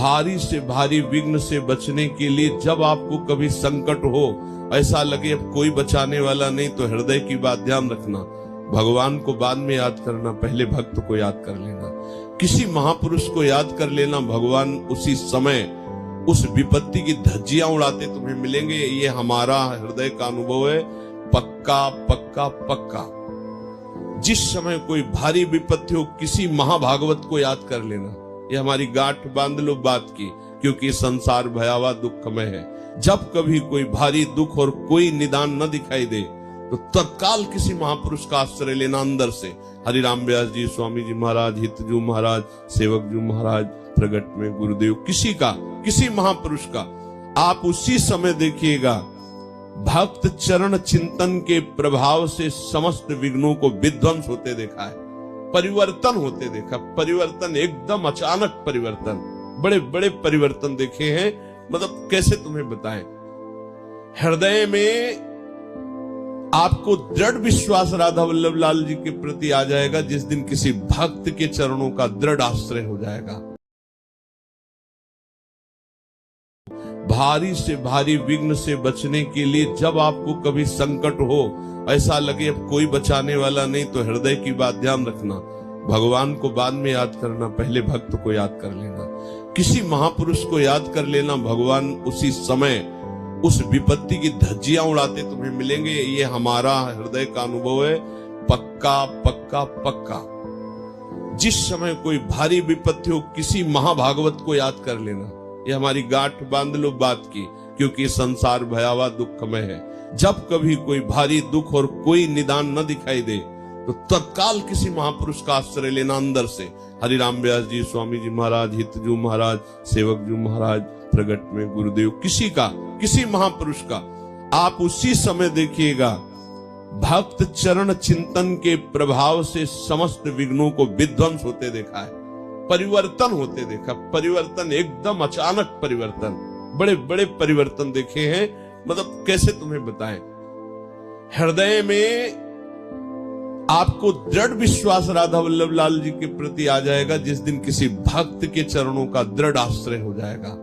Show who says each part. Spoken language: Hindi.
Speaker 1: भारी से भारी विघ्न से बचने के लिए जब आपको कभी संकट हो, ऐसा लगे अब कोई बचाने वाला नहीं, तो हृदय की बात ध्यान रखना। भगवान को बाद में याद करना, पहले भक्त को याद कर लेना, किसी महापुरुष को याद कर लेना। भगवान उसी समय उस विपत्ति की धज्जियां उड़ाते तुम्हें मिलेंगे। ये हमारा हृदय का अनुभव है, पक्का पक्का पक्का। जिस समय कोई भारी विपत्ति हो, किसी महाभागवत को याद कर लेना। ये हमारी गांठ बांध लो बात की, क्योंकि संसार भयावह दुखमय है। जब कभी कोई भारी दुख और कोई निदान न दिखाई दे, तो तत्काल किसी महापुरुष का आश्रय लेना अंदर से। हरिराम व्यास जी, स्वामी जी महाराज, हितजू महाराज, सेवक जू महाराज, प्रगट में गुरुदेव, किसी का, किसी महापुरुष का। आप उसी समय देखिएगा, भक्त चरण चिंतन के प्रभाव से समस्त विघ्नों को विध्वंस होते देखा है, परिवर्तन होते देखा। परिवर्तन एकदम अचानक परिवर्तन, बड़े बड़े परिवर्तन देखे हैं। मतलब कैसे तुम्हें बताएं। हृदय में आपको दृढ़ विश्वास राधा वल्लभ लाल जी के प्रति आ जाएगा, जिस दिन किसी भक्त के चरणों का दृढ़ आश्रय हो जाएगा। भारी से भारी विघ्न से बचने के लिए जब आपको कभी संकट हो, ऐसा लगे अब कोई बचाने वाला नहीं, तो हृदय की बात ध्यान रखना। भगवान को बाद में याद करना, पहले भक्त को याद कर लेना, किसी महापुरुष को याद कर लेना। भगवान उसी समय उस विपत्ति की धज्जियां उड़ाते तुम्हें मिलेंगे। ये हमारा हृदय का अनुभव है, पक्का पक्का पक्का। जिस समय कोई भारी विपत्ति हो, किसी महाभागवत को याद कर लेना। ये हमारी गांठ बांध लो बात की, क्योंकि संसार भयावह दुखमय है। जब कभी कोई भारी दुख और कोई निदान न दिखाई दे, तो तत्काल किसी महापुरुष का आश्रय लेना अंदर से। हरिराम व्यास जी, स्वामी जी महाराज, हितजू महाराज, सेवक जू महाराज, प्रगट में गुरुदेव, किसी का, किसी महापुरुष का। आप उसी समय देखिएगा, भक्त चरण चिंतन के प्रभाव से समस्त विघ्नों को विध्वंस होते देखा है, परिवर्तन होते देखा। परिवर्तन एकदम अचानक परिवर्तन, बड़े बड़े परिवर्तन देखे हैं। मतलब कैसे तुम्हें बताएं। हृदय में आपको दृढ़ विश्वास राधा वल्लभ लाल जी के प्रति आ जाएगा, जिस दिन किसी भक्त के चरणों का दृढ़ आश्रय हो जाएगा।